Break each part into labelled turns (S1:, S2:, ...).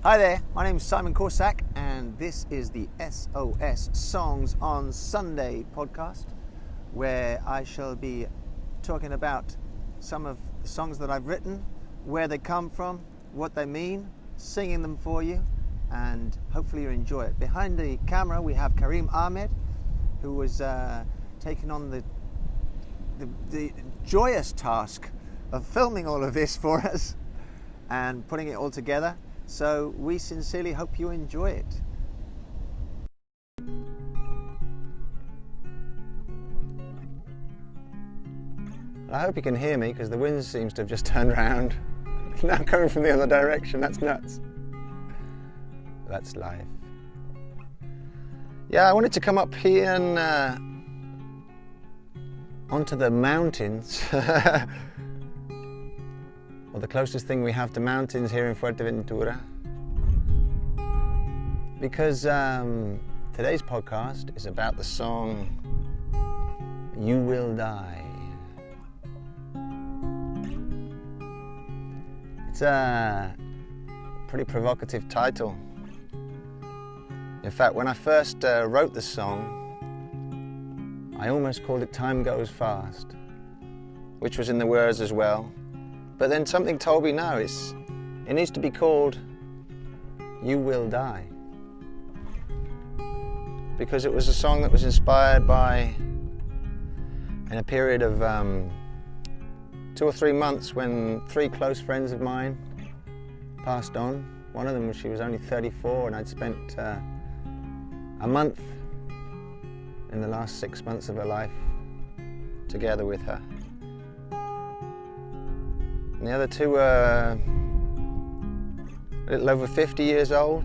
S1: Hi there, my name is Simon Korsak and this is the SOS Songs on Sunday podcast, where I shall be talking about some of the songs that I've written, where they come from, what they mean, singing them for you, and hopefully you enjoy it. Behind the camera we have Karim Ahmed, who was taking on the joyous task of filming all of this for us and putting it all together. So we sincerely hope you enjoy it. I hope you can hear me because the wind seems to have just turned around. Now coming from the other direction, that's nuts. That's life. Yeah, I wanted to come up here and onto the mountains. Or the closest thing we have to mountains here in Fuerteventura, because today's podcast is about the song You Will Die. It's a pretty provocative title. In fact, when I first wrote the song, I almost called it Time Goes Fast, which was in the words as well. But then something told me no, it needs to be called You Will Die. Because it was a song that was inspired by, in a period of 2 or 3 months, when 3 close friends of mine passed on. One of them, she was only 34, and I'd spent a month in the last 6 months of her life together with her. And the other 2 were a little over 50 years old.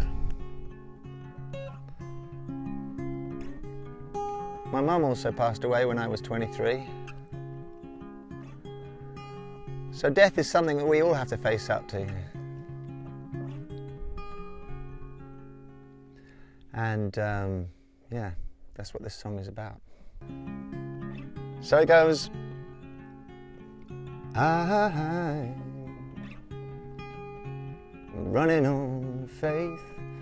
S1: My mum also passed away when I was 23. So death is something that we all have to face up to. And yeah, that's what this song is about. So it goes. I'm running on faith,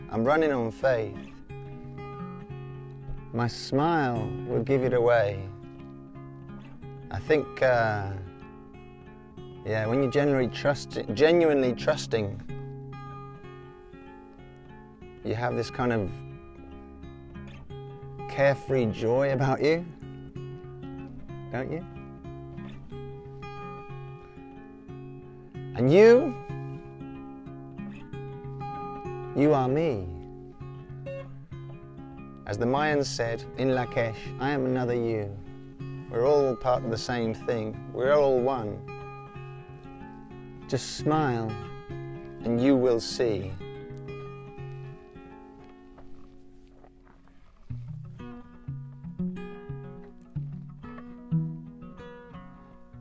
S1: I'm running on faith. My smile will give it away. I think, yeah, when you're genuinely trusting, you have this kind of carefree joy about you, don't you? And you are me. As the Mayans said in Lakesh, I am another you. We're all part of the same thing. We're all one. Just smile and you will see.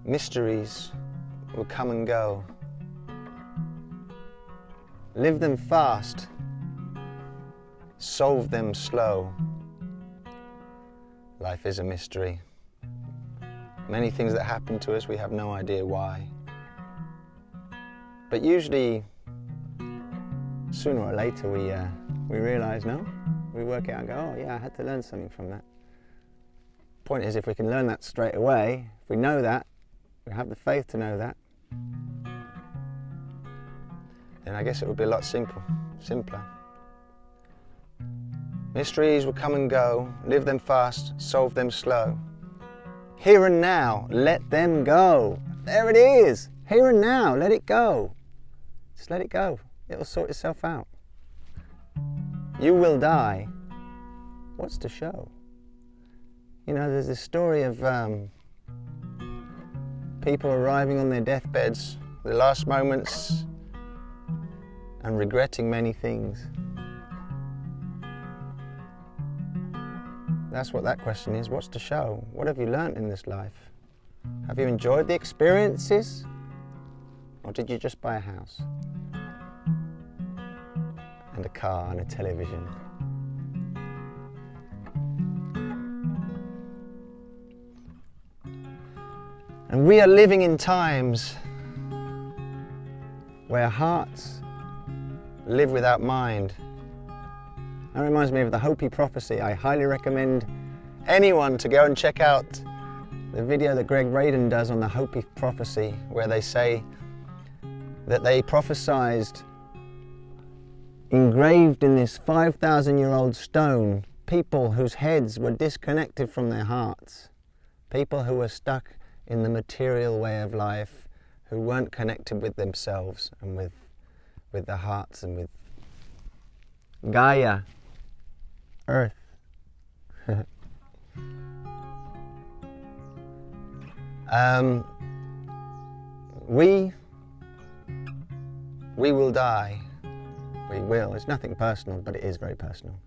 S1: Mysteries will come and go. Live them fast, solve them slow. Life is a mystery. Many things that happen to us, we have no idea why. But usually, sooner or later, we realise, no? We work it out and go, oh yeah, I had to learn something from that. Point is, if we can learn that straight away, if we know that, we have the faith to know that, then I guess it would be a lot simpler. Mysteries will come and go, live them fast, solve them slow. Here and now, let them go. There it is, here and now, let it go. Just let it go, it'll sort itself out. You will die, what's to show? You know, there's this story of people arriving on their deathbeds, the last moments, and regretting many things. That's what that question is. What's to show? What have you learnt in this life? Have you enjoyed the experiences? Or did you just buy a house? And a car and a television? And we are living in times where hearts live without mind. That reminds me of the Hopi prophecy. I highly recommend anyone to go and check out the video that Greg Radin does on the Hopi prophecy, where they say that they prophesied engraved in this 5,000-year-old stone people whose heads were disconnected from their hearts, people who were stuck in the material way of life, who weren't connected with themselves and with their hearts and with Gaia, Earth. We will die. We will. It's nothing personal, but it is very personal.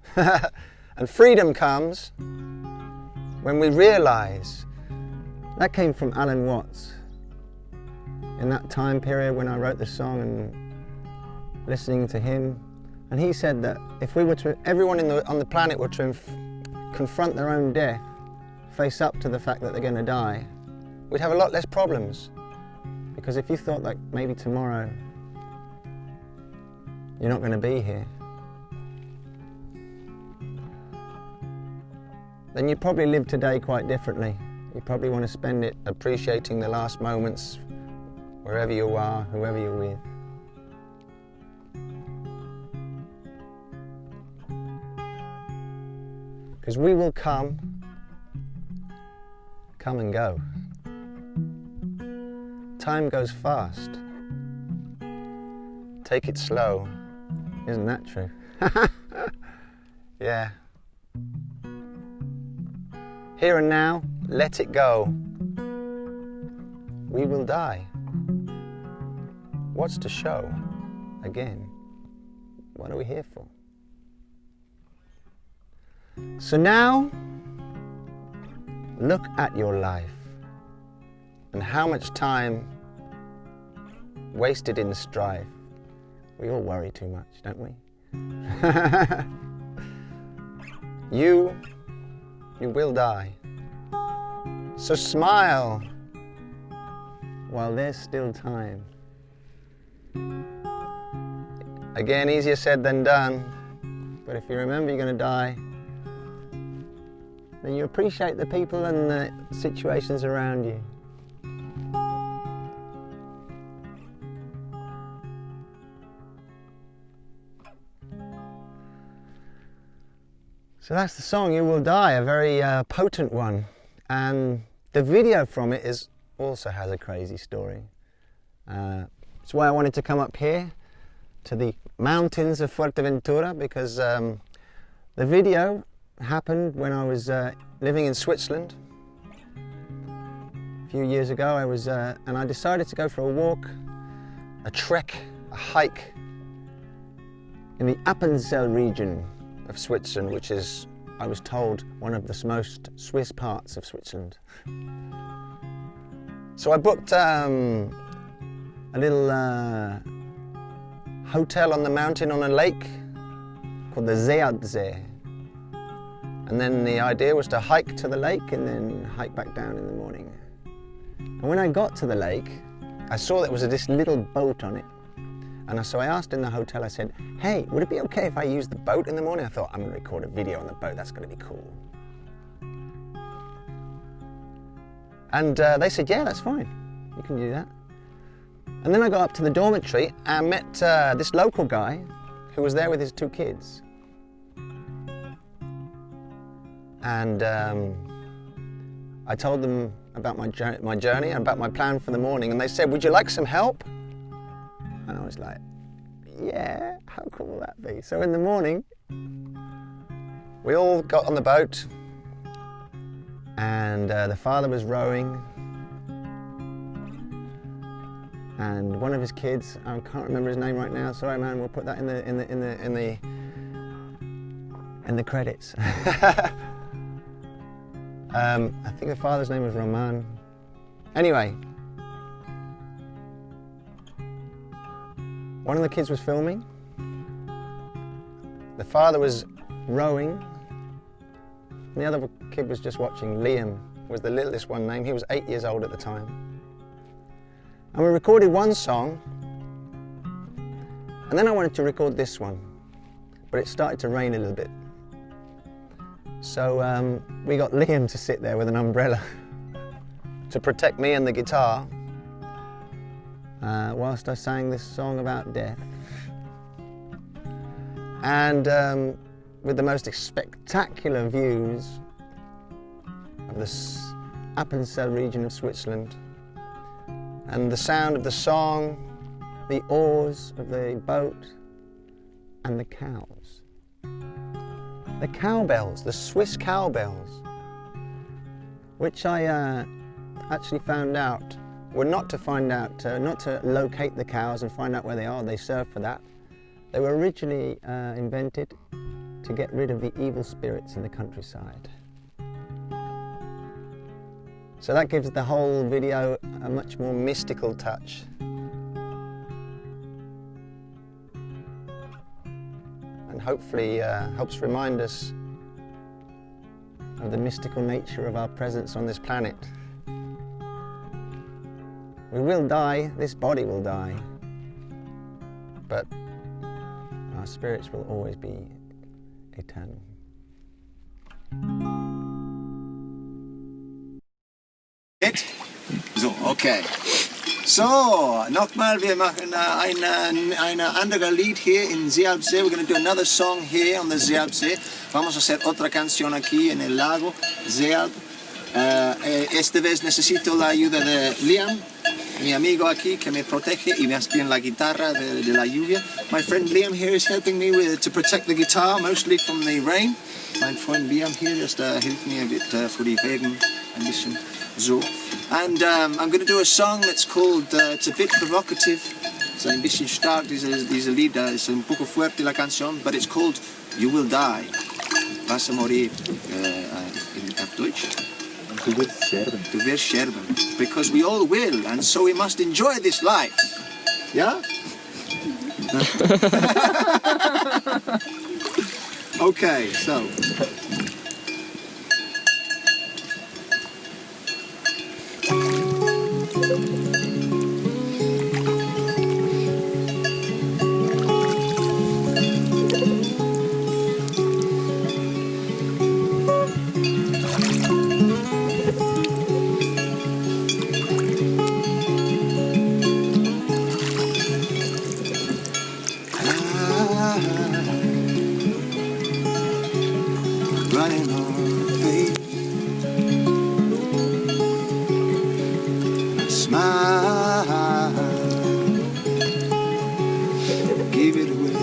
S1: And freedom comes when we realize. That came from Alan Watts. In that time period when I wrote the song and listening to him, and he said that if we were to, everyone on the planet were to confront their own death, face up to the fact that they're going to die, we'd have a lot less problems. Because if you thought like maybe tomorrow you're not going to be here, then you probably live today quite differently. You probably want to spend it appreciating the last moments wherever you are, whoever you're with. Because we will come and go. Time goes fast. Take it slow. Isn't that true? Yeah. Here and now, let it go. We will die. What's to show? Again, what are we here for? So now, look at your life and how much time wasted in strife. We all worry too much, don't we? You will die. So smile while there's still time. Again, easier said than done. But if you remember you're going to die, then you appreciate the people and the situations around you. So that's the song, You Will Die, a very potent one. And the video from it also has a crazy story. That's why I wanted to come up here to the mountains of Fuerteventura, because the video happened when I was living in Switzerland. A few years ago and I decided to go for a walk, a trek, a hike in the Appenzell region of Switzerland, which is, I was told, one of the most Swiss parts of Switzerland. So I booked a little hotel on the mountain on a lake called the Seeadsee. And then the idea was to hike to the lake and then hike back down in the morning. And when I got to the lake, I saw there was this little boat on it. And so I asked in the hotel, I said, hey, would it be okay if I use the boat in the morning? I thought, I'm going to record a video on the boat, that's going to be cool. And they said, yeah, that's fine, you can do that. And then I got up to the dormitory and met this local guy who was there with his 2 kids. And I told them about my journey and about my plan for the morning, and they said, would you like some help? And I was like, yeah, how cool will that be? So in the morning, we all got on the boat, and the father was rowing, and one of his kids, I can't remember his name right now, sorry man, we'll put that in the credits. I think the father's name was Roman. Anyway, one of the kids was filming, the father was rowing, and the other kid was just watching. Liam was the littlest one named. He was 8 years old at the time. And we recorded one song, And then I wanted to record this one, but it started to rain a little bit. So we got Liam to sit there with an umbrella to protect me and the guitar whilst I sang this song about death. And with the most spectacular views of the Appenzell region of Switzerland, and the sound of the song, the oars of the boat, and the cows. The cowbells, the Swiss cowbells, which I actually found out were not to locate the cows and find out where they are. They serve for that. They were originally invented to get rid of the evil spirits in the countryside. So that gives the whole video a much more mystical touch. And hopefully helps remind us of the mystical nature of our presence on this planet. We will die, this body will die, but our spirits will always be eternal.
S2: So, okay. So, nochmal, wir machen ein anderes Lied hier in Sealpsee. We're going to do another song here on the Sealpsee. Vamos a hacer otra canción aquí en el lago Sealp. Esta vez necesito la ayuda de Liam, mi amigo aquí que me protege y me hace bien la guitarra de la lluvia. My friend Liam here is helping me to protect the guitar, mostly from the rain. Mein Freund Liam hier hilft mir für die Regen ein bisschen so. And I'm going to do a song that's called, it's a bit provocative, it's ein bisschen stark, diese Lied, it's un poco fuerte la canción, but it's called You Will Die. Vas a morir auf Deutsch.
S3: Du wirst sterben.
S2: Du wirst sterben. Because we all will, and so we must enjoy this life. Yeah? Okay, so. Running on faith, smile, give it away.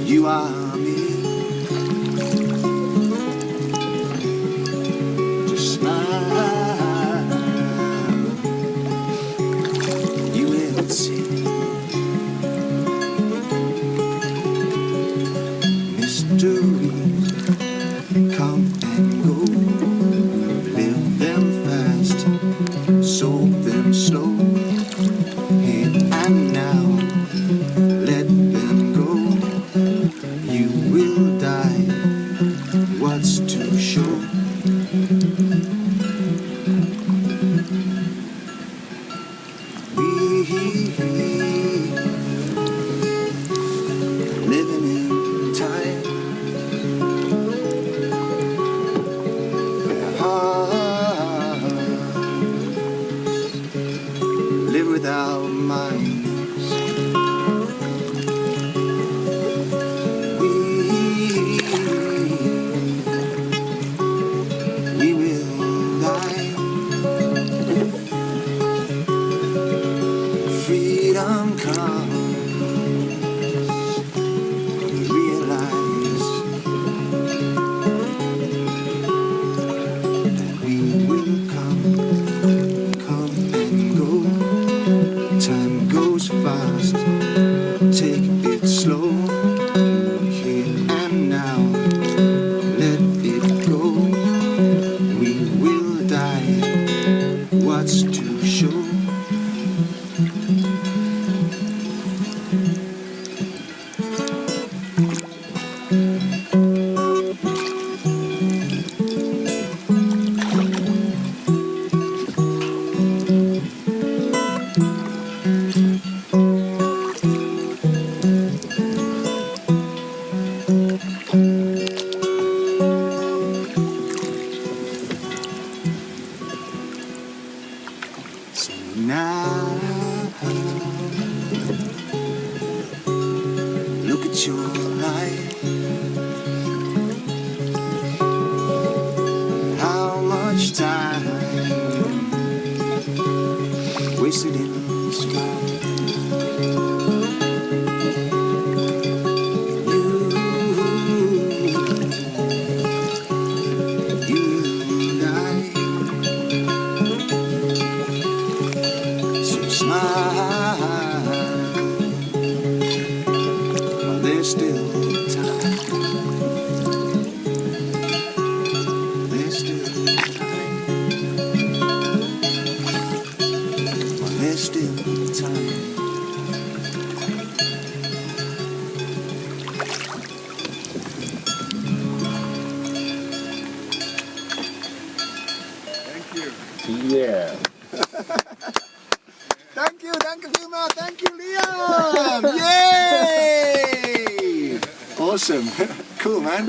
S2: You are me. Just smile. Mysteries come and go, live them fast, solve them slow, here and now, let them go. You will die, what's to show? Living in time, where hearts live without minds. We will die. Freedom comes. Time goes fast, take it slow, here and now, let it go. We will die, what's to show? Now, look at your life. How much time wasted in strife. There's still time. There's still time. There's still time.
S3: Thank you. Yeah.
S2: Thank you vielmals, thank you Liam! Yay! Awesome, cool man.